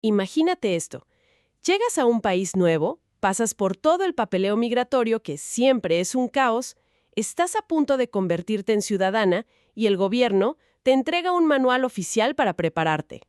Imagínate esto. Llegas a un país nuevo, pasas por todo el papeleo migratorio, que siempre es un caos, estás a punto de convertirte en ciudadana y el gobierno te entrega un manual oficial para prepararte.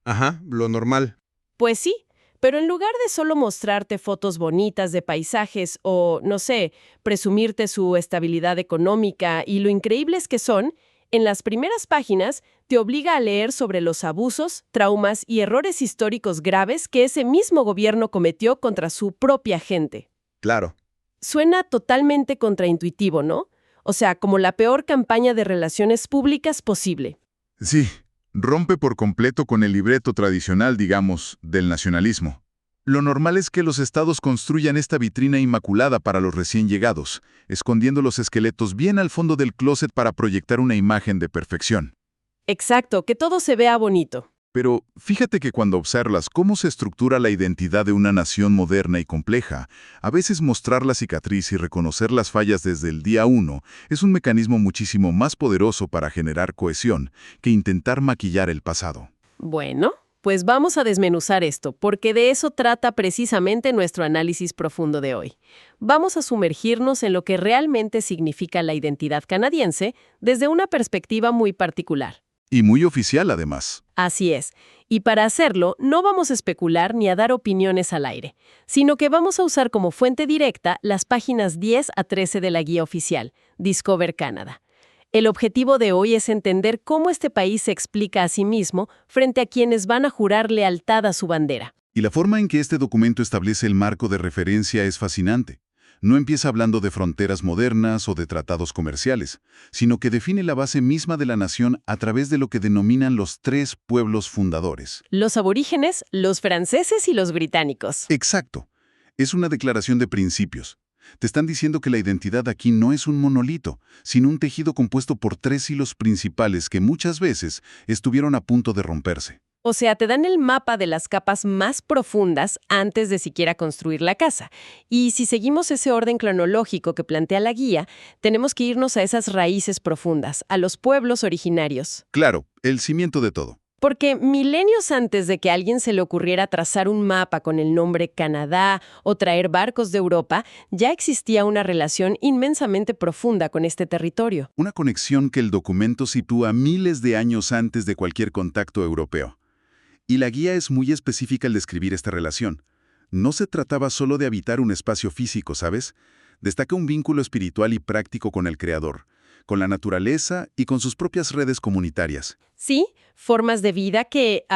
Ajá, lo normal. Pues sí, pero en lugar de solo mostrarte fotos bonitas de paisajes o, no sé, presumirte su estabilidad económica y lo increíbles que son, en las primeras páginas te obliga a leer sobre los abusos, traumas y errores históricos graves que ese mismo gobierno cometió contra su propia gente. Claro. Suena totalmente contraintuitivo, ¿no? O sea, como la peor campaña de relaciones públicas posible. Sí, rompe por completo con el libreto tradicional, digamos, del nacionalismo. Lo normal es que los estados construyan esta vitrina inmaculada para los recién llegados, escondiendo los esqueletos bien al fondo del closet para proyectar una imagen de perfección. Exacto, que todo se vea bonito. Pero fíjate que cuando observas cómo se estructura la identidad de una nación moderna y compleja, a veces mostrar la cicatriz y reconocer las fallas desde el día uno es un mecanismo muchísimo más poderoso para generar cohesión que intentar maquillar el pasado. Bueno, pues vamos a desmenuzar esto, porque de eso trata precisamente nuestro análisis profundo de hoy. Vamos a sumergirnos en lo que realmente significa la identidad canadiense desde una perspectiva muy particular. Y muy oficial, además. Así es. Y para hacerlo, no vamos a especular ni a dar opiniones al aire, sino que vamos a usar como fuente directa las páginas 10 a 13 de la guía oficial, Discover Canada. El objetivo de hoy es entender cómo este país se explica a sí mismo frente a quienes van a jurar lealtad a su bandera. Y la forma en que este documento establece el marco de referencia es fascinante. No empieza hablando de fronteras modernas o de tratados comerciales, sino que define la base misma de la nación a través de lo que denominan los 3 pueblos fundadores. Los aborígenes, los franceses y los británicos. Exacto. Es una declaración de principios. Te están diciendo que la identidad aquí no es un monolito, sino un tejido compuesto por 3 hilos principales que muchas veces estuvieron a punto de romperse. O sea, te dan el mapa de las capas más profundas antes de siquiera construir la casa. Y si seguimos ese orden cronológico que plantea la guía, tenemos que irnos a esas raíces profundas, a los pueblos originarios. Claro, el cimiento de todo. Porque milenios antes de que a alguien se le ocurriera trazar un mapa con el nombre Canadá o traer barcos de Europa, ya existía una relación inmensamente profunda con este territorio. Una conexión que el documento sitúa miles de años antes de cualquier contacto europeo. Y la guía es muy específica al describir esta relación. No se trataba solo de habitar un espacio físico, ¿sabes? Destaca un vínculo espiritual y práctico con el Creador, con la naturaleza y con sus propias redes comunitarias. Sí, formas de vida que,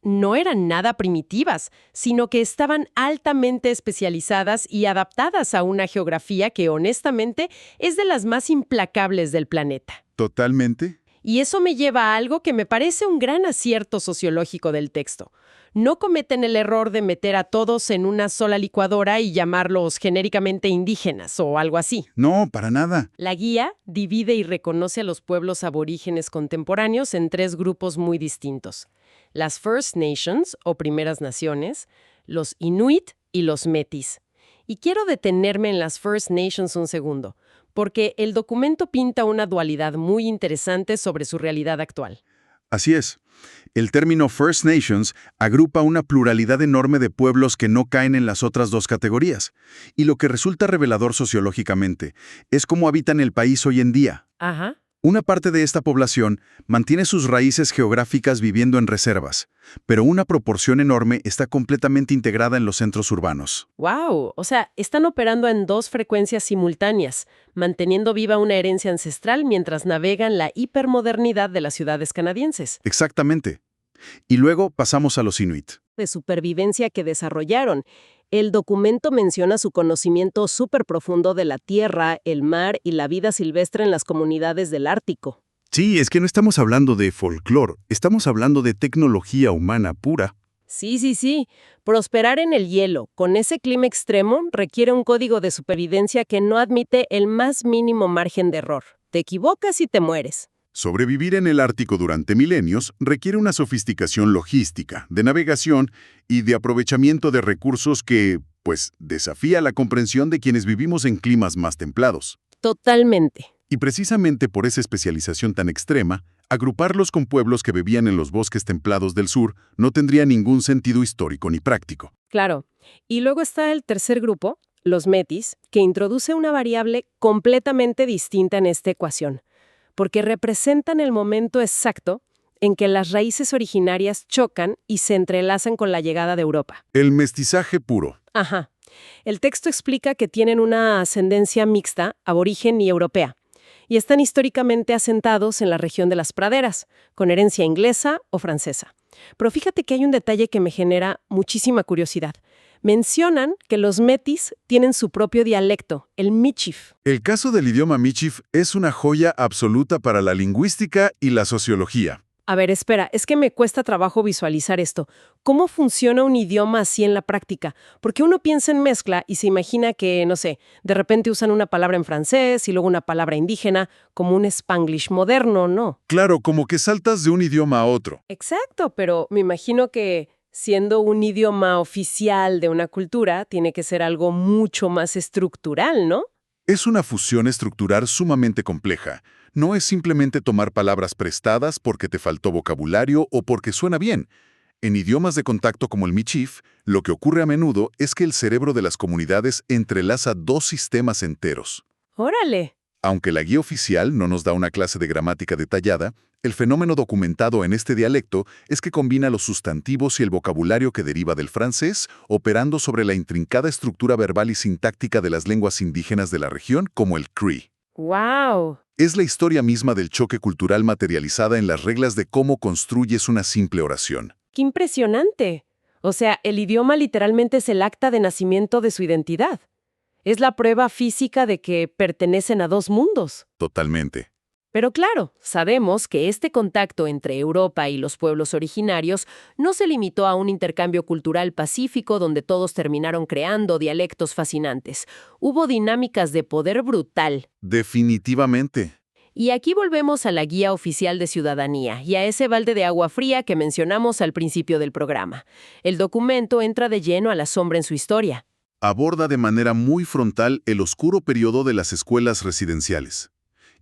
no eran nada primitivas, sino que estaban altamente especializadas y adaptadas a una geografía que, honestamente, es de las más implacables del planeta. ¿Totalmente? Y eso me lleva a algo que me parece un gran acierto sociológico del texto. No cometen el error de meter a todos en una sola licuadora y llamarlos genéricamente indígenas o algo así. No, para nada. La guía divide y reconoce a los pueblos aborígenes contemporáneos en 3 grupos muy distintos: las First Nations, o Primeras Naciones, los Inuit y los Métis. Y quiero detenerme en las First Nations un segundo, porque el documento pinta una dualidad muy interesante sobre su realidad actual. Así es. El término First Nations agrupa una pluralidad enorme de pueblos que no caen en las otras 2 categorías. Y lo que resulta revelador sociológicamente es cómo habitan el país hoy en día. Ajá. Una parte de esta población mantiene sus raíces geográficas viviendo en reservas, pero una proporción enorme está completamente integrada en los centros urbanos. ¡Wow! O sea, están operando en 2 frecuencias simultáneas, manteniendo viva una herencia ancestral mientras navegan la hipermodernidad de las ciudades canadienses. Exactamente. Y luego pasamos a los Inuit. De supervivencia que desarrollaron. El documento menciona su conocimiento súper profundo de la tierra, el mar y la vida silvestre en las comunidades del Ártico. Sí, es que no estamos hablando de folclore, estamos hablando de tecnología humana pura. Sí. Prosperar en el hielo, con ese clima extremo, requiere un código de supervivencia que no admite el más mínimo margen de error. Te equivocas y te mueres. Sobrevivir en el Ártico durante milenios requiere una sofisticación logística, de navegación y de aprovechamiento de recursos que, desafía la comprensión de quienes vivimos en climas más templados. Totalmente. Y precisamente por esa especialización tan extrema, Agruparlos con pueblos que vivían en los bosques templados del sur no tendría ningún sentido histórico ni práctico. Claro. Y luego está el tercer grupo, los metis, que introduce una variable completamente distinta en esta ecuación, porque representan el momento exacto en que las raíces originarias chocan y se entrelazan con la llegada de Europa. El mestizaje puro. Ajá. El texto explica que tienen una ascendencia mixta, aborigen y europea, y están históricamente asentados en la región de las praderas, con herencia inglesa o francesa. Pero fíjate que hay un detalle que me genera muchísima curiosidad. Mencionan que los metis tienen su propio dialecto, el michif. El caso del idioma michif es una joya absoluta para la lingüística y la sociología. A ver, espera, es que me cuesta trabajo visualizar esto. ¿Cómo funciona un idioma así en la práctica? Porque uno piensa en mezcla y se imagina que, no sé, de repente usan una palabra en francés y luego una palabra indígena, como un Spanglish moderno, ¿no? Claro, como que saltas de un idioma a otro. Exacto, pero me imagino que siendo un idioma oficial de una cultura, tiene que ser algo mucho más estructural, ¿no? Es una fusión estructural sumamente compleja. No es simplemente tomar palabras prestadas porque te faltó vocabulario o porque suena bien. En idiomas de contacto como el michif, lo que ocurre a menudo es que el cerebro de las comunidades entrelaza dos sistemas enteros. ¡Órale! Aunque la guía oficial no nos da una clase de gramática detallada, el fenómeno documentado en este dialecto es que combina los sustantivos y el vocabulario que deriva del francés, operando sobre la intrincada estructura verbal y sintáctica de las lenguas indígenas de la región, como el Cree. ¡Wow! Es la historia misma del choque cultural materializada en las reglas de cómo construyes una simple oración. ¡Qué impresionante! O sea, el idioma literalmente es el acta de nacimiento de su identidad. Es la prueba física de que pertenecen a dos mundos. Totalmente. Pero claro, sabemos que este contacto entre Europa y los pueblos originarios no se limitó a un intercambio cultural pacífico donde todos terminaron creando dialectos fascinantes. Hubo dinámicas de poder brutal. Definitivamente. Y aquí volvemos a la Guía Oficial de Ciudadanía y a ese balde de agua fría que mencionamos al principio del programa. El documento entra de lleno a la sombra en su historia. Aborda de manera muy frontal el oscuro periodo de las escuelas residenciales.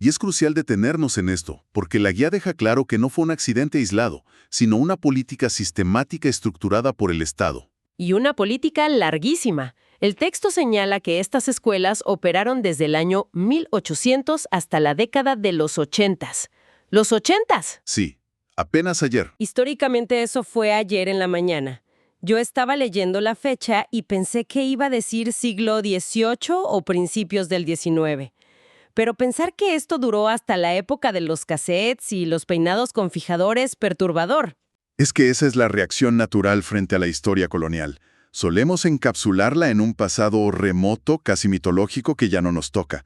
Y es crucial detenernos en esto, porque la guía deja claro que no fue un accidente aislado, sino una política sistemática estructurada por el Estado. Y una política larguísima. El texto señala que estas escuelas operaron desde el año 1800 hasta la década de los 80s. ¡Los 80s! Sí, apenas ayer. Históricamente eso fue ayer en la mañana. Yo estaba leyendo la fecha y pensé que iba a decir siglo XVIII o principios del XIX. Pero pensar que esto duró hasta la época de los cassettes y los peinados con fijadores perturbador. Es que esa es la reacción natural frente a la historia colonial. Solemos encapsularla en un pasado remoto, casi mitológico, que ya no nos toca.